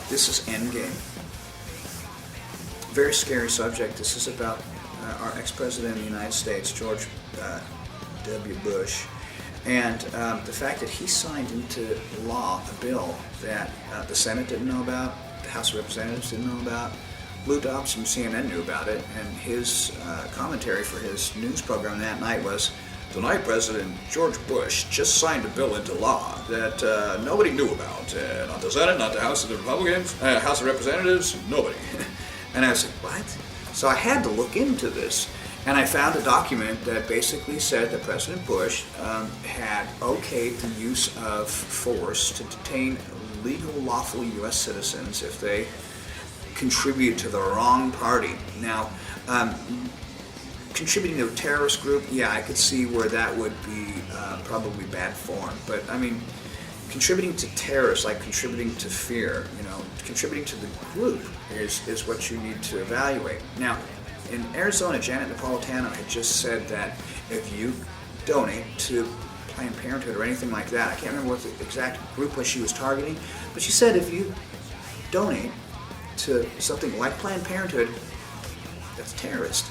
This is Endgame. Very scary subject. This is about our ex-president of the United States, George W. Bush, and the fact that he signed into law a bill that the Senate didn't know about, the House of Representatives didn't know about, Lou Dobbs from CNN knew about it, and his commentary for his news program that night was, "Tonight, President George Bush just signed a bill into law that nobody knew about. Not the Senate, not the House of the Republicans, House of Representatives, nobody." And I was like, what? So I had to look into this, and I found a document that basically said that President Bush had okayed the use of force to detain legal, lawful U.S. citizens if they contribute to the wrong party. Now, contributing to a terrorist group, yeah, I could see where that would be probably bad form. But I mean, contributing to terrorists, like contributing to fear, contributing to the group is what you need to evaluate. Now, in Arizona, Janet Napolitano had just said that if you donate to Planned Parenthood or anything like that, I can't remember what the exact group was she was targeting, but she said if you donate to something like Planned Parenthood, that's terrorist.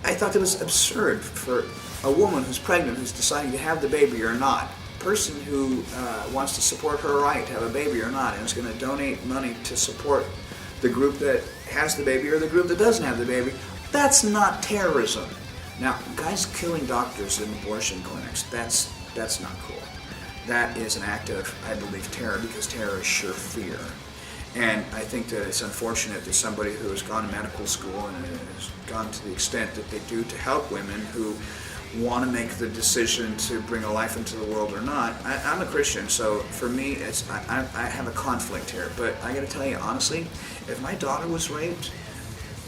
I thought that was absurd for a woman who's pregnant, who's deciding to have the baby or not. A person who wants to support her right to have a baby or not, and is going to donate money to support the group that has the baby or the group that doesn't have the baby, that's not terrorism. Now, guys killing doctors in abortion clinics, that's not cool. That is an act of, I believe, terror, because terror is sure fear. And I think that it's unfortunate that somebody who has gone to medical school and has gone to the extent that they do to help women who want to make the decision to bring a life into the world or not. I'm a Christian, so for me, I have a conflict here. But I got to tell you, honestly, if my daughter was raped,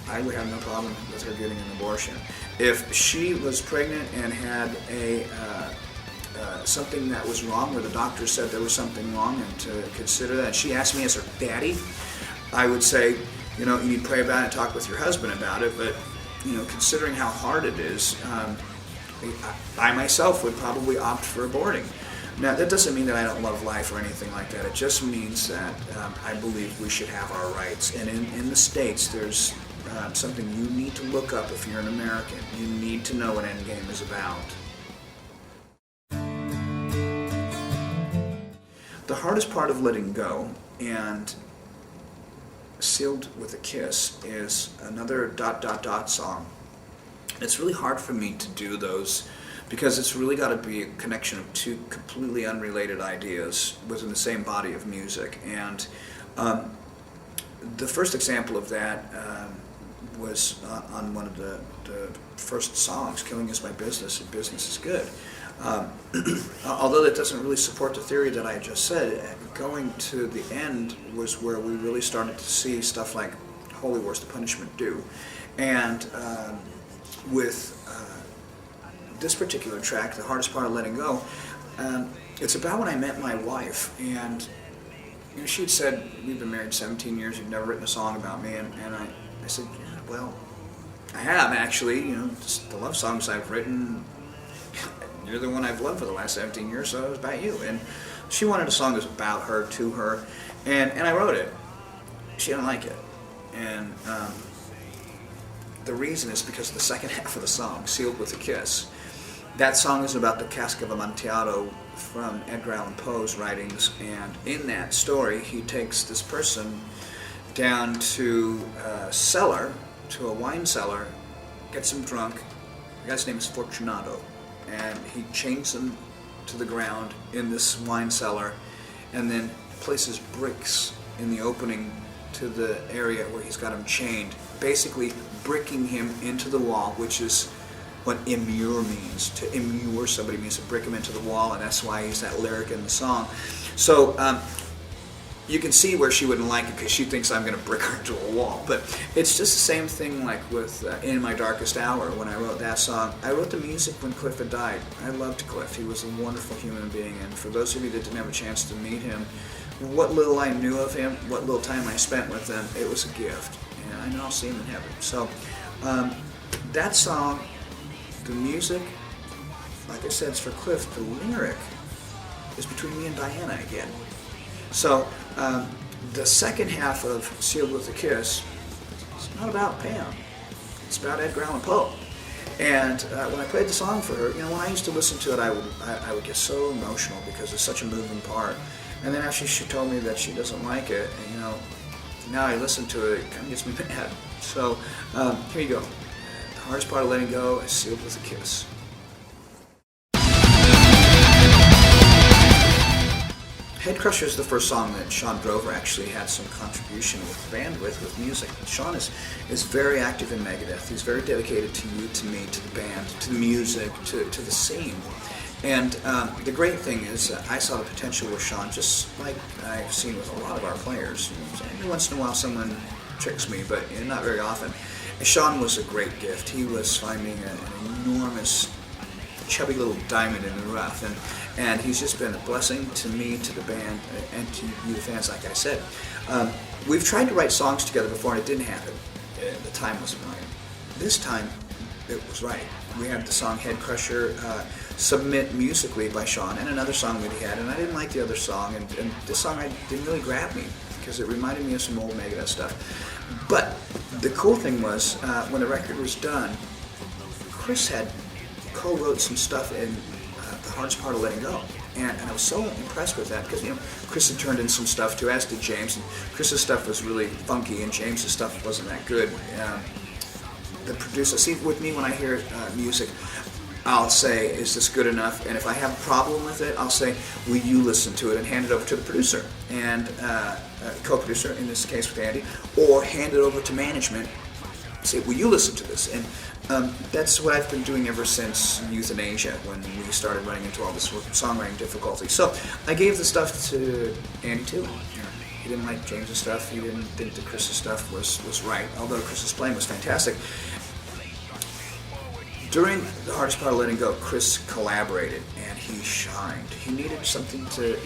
I would have no problem with her getting an abortion. If she was pregnant and had something that was wrong, where the doctor said there was something wrong, and to consider that, and she asked me as her daddy, I would say, you need to pray about it and talk with your husband about it. But considering how hard it is, I myself would probably opt for aborting. Now, that doesn't mean that I don't love life or anything like that. It just means that I believe we should have our rights. And in the States, there's something you need to look up if you're an American. You need to know what Endgame is about. The hardest part of letting go and Sealed with a Kiss is another ... song. It's really hard for me to do those because it's really got to be a connection of two completely unrelated ideas within the same body of music. And the first example of that was on one of the first songs, "Killing Is My Business and Business Is Good." Although that doesn't really support the theory that I just said, going to the end was where we really started to see stuff like Holy War's The Punishment Due. And with this particular track, The Hardest Part of Letting Go, it's about when I met my wife, and she'd said, "We've been married 17 years, you've never written a song about me," and I said, "Yeah, well, I have actually, just the love songs I've written, you're the one I've loved for the last 17 years, so it was about you." And she wanted a song that was about her, to her, and I wrote it. She didn't like it, and the reason is because the second half of the song, "Sealed with a Kiss," that song is about the cask of Amontillado from Edgar Allan Poe's writings, and in that story he takes this person down to a cellar, to a wine cellar, gets him drunk. The guy's name is Fortunato, and he chains him to the ground in this wine cellar and then places bricks in the opening to the area where he's got him chained, basically bricking him into the wall, which is what immure means. To immure somebody means to brick him into the wall, and that's why I use that lyric in the song. So you can see where she wouldn't like it, because she thinks I'm going to brick her into a wall. But it's just the same thing like with In My Darkest Hour. When I wrote that song, I wrote the music when Cliff had died. I loved Cliff. He was a wonderful human being, and for those of you that didn't have a chance to meet him, what little I knew of him, what little time I spent with him, it was a gift. And I know I'll see him in heaven. So that song, the music, like I said, it's for Cliff. The lyric is between me and Diana again. So The second half of Sealed with a Kiss is not about Pam. It's about Edgar Allan Poe. And when I played the song for her, when I used to listen to it, I would get so emotional because it's such a moving part. And then after she told me that she doesn't like it, and now I listen to it, it kind of gets me mad. So here you go. The hardest part of letting go is Sealed with a Kiss. Head Crusher is the first song that Sean Drover actually had some contribution with the band with music. Sean is very active in Megadeth. He's very dedicated to you, to me, to the band, to the music, to the scene. And the great thing is I saw the potential with Sean, just like I've seen with a lot of our players. Every once in a while someone tricks me, but not very often. And Sean was a great gift. He was finding an enormous chubby little diamond in the rough, and he's just been a blessing to me, to the band, and to you, the fans, like I said. We've tried to write songs together before, and it didn't happen. The time wasn't right. This time, it was right. We had the song Head Crusher, Submit musically by Sean, and another song that he had, and I didn't like the other song, and this song didn't really grab me, because it reminded me of some old Megadeth stuff. But the cool thing was, when the record was done, Chris had co-wrote some stuff in The Hardest Part of Letting Go, and I was so impressed with that because Chris had turned in some stuff too, as did James, and Chris's stuff was really funky and James's stuff wasn't that good. The producer, see, with me when I hear music, I'll say, is this good enough? And if I have a problem with it, I'll say, will you listen to it, and hand it over to the producer and co-producer, in this case with Andy, or hand it over to management, say, will you listen to this? And that's what I've been doing ever since Euthanasia, when we started running into all this songwriting difficulty. So I gave the stuff to Andy too. He didn't like James's stuff. He didn't think that Chris's stuff was right, although Chris's playing was fantastic. During The Hardest Part of Letting Go, Chris collaborated, and he shined. He needed something to,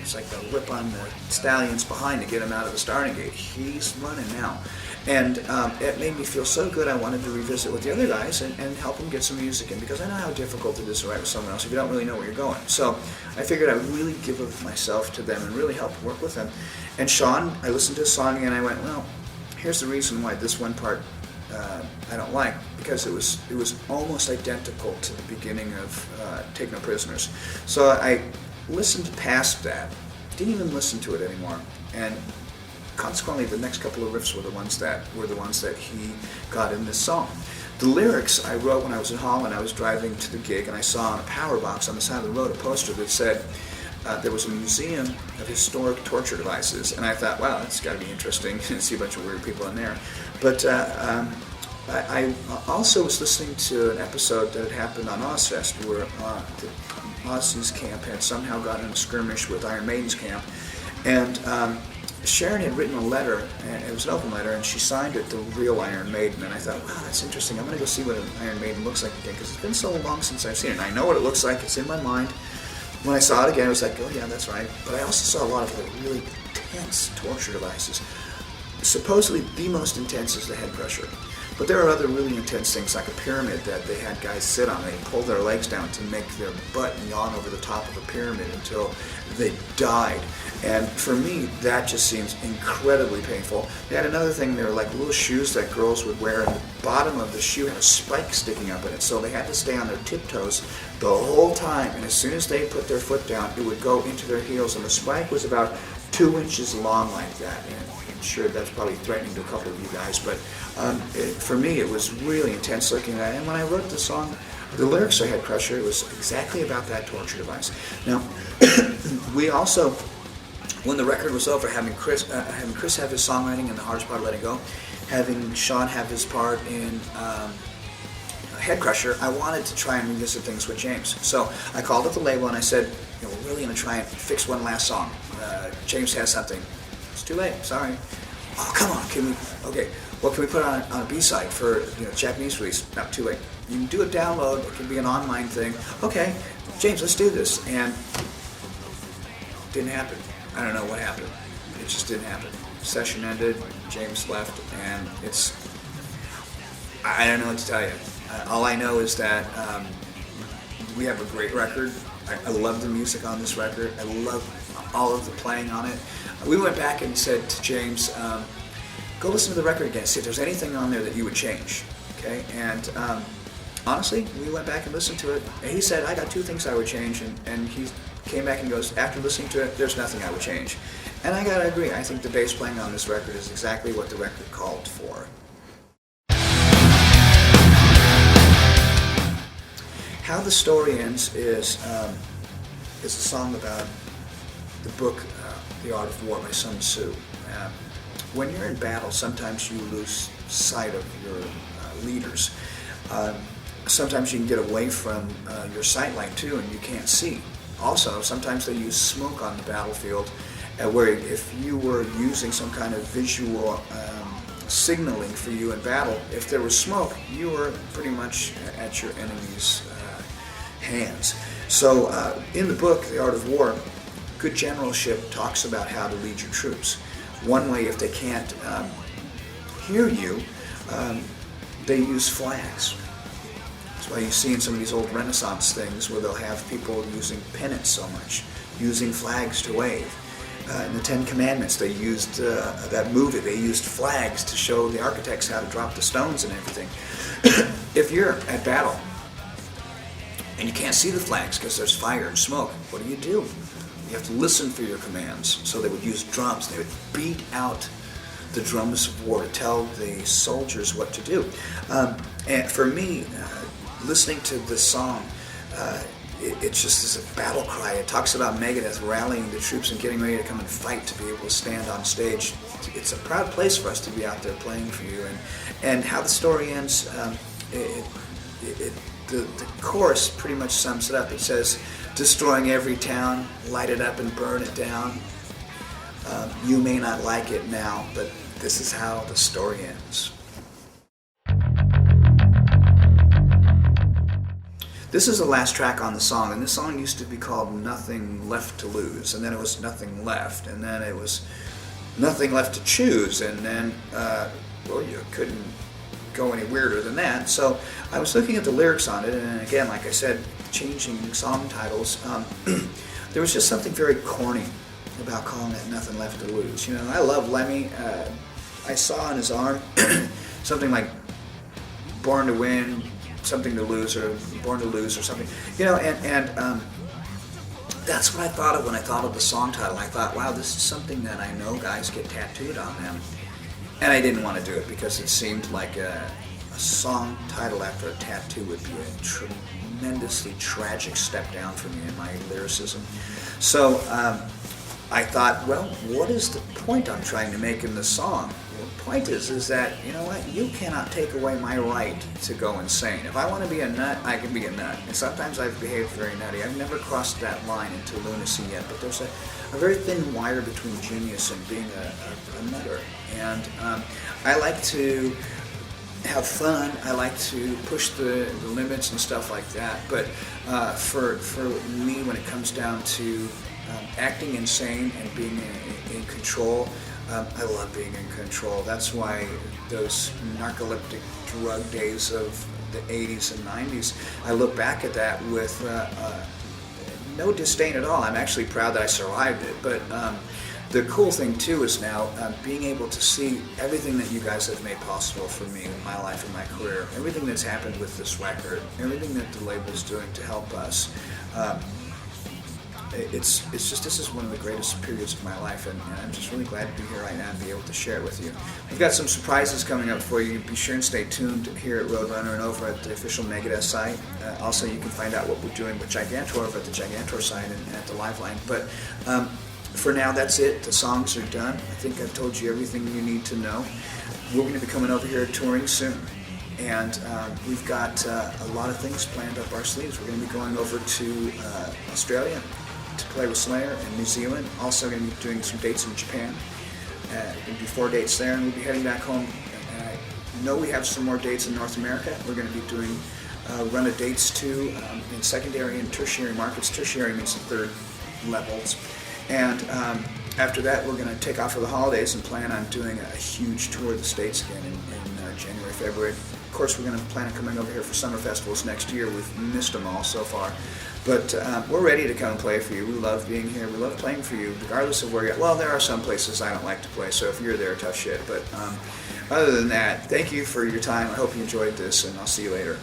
it's like the whip on the stallions behind to get him out of the starting gate. He's running now. And it made me feel so good I wanted to revisit with the other guys and help them get some music in, because I know how difficult it is to write with someone else if you don't really know where you're going. So I figured I would really give of myself to them and really help work with them. And Sean, I listened to his song and I went, well, here's the reason why this one part I don't like, because it was almost identical to the beginning of Take No Prisoners. So I listened past that, didn't even listen to it anymore, and consequently the next couple of riffs were the ones that he got in this song. The lyrics I wrote when I was in Holland. I was driving to the gig and I saw on a power box on the side of the road a poster that said there was a museum of historic torture devices, and I thought, wow, that's got to be interesting. See a bunch of weird people in there. But I also was listening to an episode that had happened on Ozfest, where Ozzy's camp had somehow gotten in a skirmish with Iron Maiden's camp, and Sharon had written a letter, and it was an open letter, and she signed it, The Real Iron Maiden, and I thought, wow, that's interesting. I'm going to go see what an Iron Maiden looks like again, because it's been so long since I've seen it, and I know what it looks like. It's in my mind. When I saw it again, I was like, oh yeah, that's right. But I also saw a lot of really intense torture devices. Supposedly the most intense is the Head Crusher. But there are other really intense things, like a pyramid that they had guys sit on. They pulled their legs down to make their butt yawn over the top of a pyramid until they died. And for me, that just seems incredibly painful. They had another thing, they were like little shoes that girls would wear, and the bottom of the shoe had a spike sticking up in it, so they had to stay on their tiptoes the whole time, and as soon as they put their foot down, it would go into their heels, and the spike was about 2 inches long like that. And I'm sure that's probably threatening to a couple of you guys, but for me, it was really intense looking at it. And when I wrote the song, the lyrics for Head Crusher, it was exactly about that torture device. Now, we also, when the record was over, having Chris have his songwriting in The Hardest Part of Letting Go, having Sean have his part in Head Crusher, I wanted to try and revisit things with James. So I called up the label and I said, we're really going to try and fix one last song. James has something. It's too late, sorry. Oh, come on, okay, well, can we put on a B-side for Japanese release? No, too late. You can do a download, it can be an online thing. Okay, James, let's do this. And it didn't happen. I don't know what happened. It just didn't happen. Session ended, James left, and I don't know what to tell you. All I know is that we have a great record. I love the music on this record. I love all of the playing on it. We went back and said to James, go listen to the record again, see if there's anything on there that you would change. Okay, and honestly, we went back and listened to it, and he said, I got 2 things I would change, and he came back and goes, after listening to it, there's nothing I would change. And I gotta agree, I think the bass playing on this record is exactly what the record called for. How the Story Ends is a song about the book, The Art of War by Sun Tzu. When you're in battle, sometimes you lose sight of your leaders. Sometimes you can get away from your sight line too, and you can't see. Also, sometimes they use smoke on the battlefield, where if you were using some kind of visual signaling for you in battle, if there was smoke, you were pretty much at your enemy's hands. So in the book, The Art of War, good generalship talks about how to lead your troops. One way, if they can't hear you, they use flags. That's why you see in some of these old Renaissance things where they'll have people using pennants so much, using flags to wave. In the Ten Commandments, they used that movie. They used flags to show the architects how to drop the stones and everything. If you're at battle and you can't see the flags because there's fire and smoke, what do? You have to listen for your commands. So they would use drums. They would beat out the drums of war to tell the soldiers what to do. And for me, listening to this song, it just is a battle cry. It talks about Megadeth rallying the troops and getting ready to come and fight to be able to stand on stage. It's a proud place for us to be out there playing for you. And how the story ends, the chorus pretty much sums it up. It says, destroying every town, light it up and burn it down. You may not like it now, but this is how the story ends. This is the last track on the song, and this song used to be called Nothing Left to Lose, and then it was Nothing Left, and then it was Nothing Left to Choose, and then, well, you couldn't go any weirder than that. So I was looking at the lyrics on it, and again, like I said, changing song titles, there was just something very corny about calling it Nothing Left to Lose. You know, I love Lemmy. I saw on his arm something like Born to Win, Something to Lose, or Born to Lose, or something. You know, and that's what I thought of when I thought of the song title. I thought, wow, this is something that I know guys get tattooed on them. And I didn't want to do it because it seemed like a song title after a tattoo would be a tremendously tragic step down for me in my lyricism. So I thought, well, what is the point I'm trying to make in the song? The point is that, you know what, you cannot take away my right to go insane. If I want to be a nut, I can be a nut. And sometimes I've behaved very nutty. I've never crossed that line into lunacy yet, but there's a very thin wire between genius and being a nutter. And I like to have fun. I like to push the limits and stuff like that. But for me, when it comes down to acting insane and being in control, I love being in control. That's why those narcoleptic drug days of the 80s and 90s, I look back at that with no disdain at all. I'm actually proud that I survived it. But the cool thing too is now being able to see everything that you guys have made possible for me in my life and my career, everything that's happened with this record, everything that the label's doing to help us. It's just, this is one of the greatest periods of my life, and I'm just really glad to be here right now and be able to share it with you. We've got some surprises coming up for you. Be sure and stay tuned here at Roadrunner and over at the official Megadeth site. Also, you can find out what we're doing with Gigantor over at the Gigantor site and at the Liveline. But for now, that's it. The songs are done. I think I've told you everything you need to know. We're going to be coming over here touring soon. And we've got a lot of things planned up our sleeves. We're going to be going over to Australia to play with Slayer, and New Zealand. Also going to be doing some dates in Japan. Going to be 4 dates there, and we'll be heading back home. And I know we have some more dates in North America. We're going to be doing a run of dates too in secondary and tertiary markets. Tertiary means the third levels. And after that, we're going to take off for the holidays and plan on doing a huge tour of the States again in January, February. Of course, we're going to plan on coming over here for summer festivals next year. We've missed them all so far. But we're ready to come and play for you. We love being here. We love playing for you, regardless of where you're at. Well, there are some places I don't like to play, so if you're there, tough shit. But other than that, thank you for your time. I hope you enjoyed this, and I'll see you later.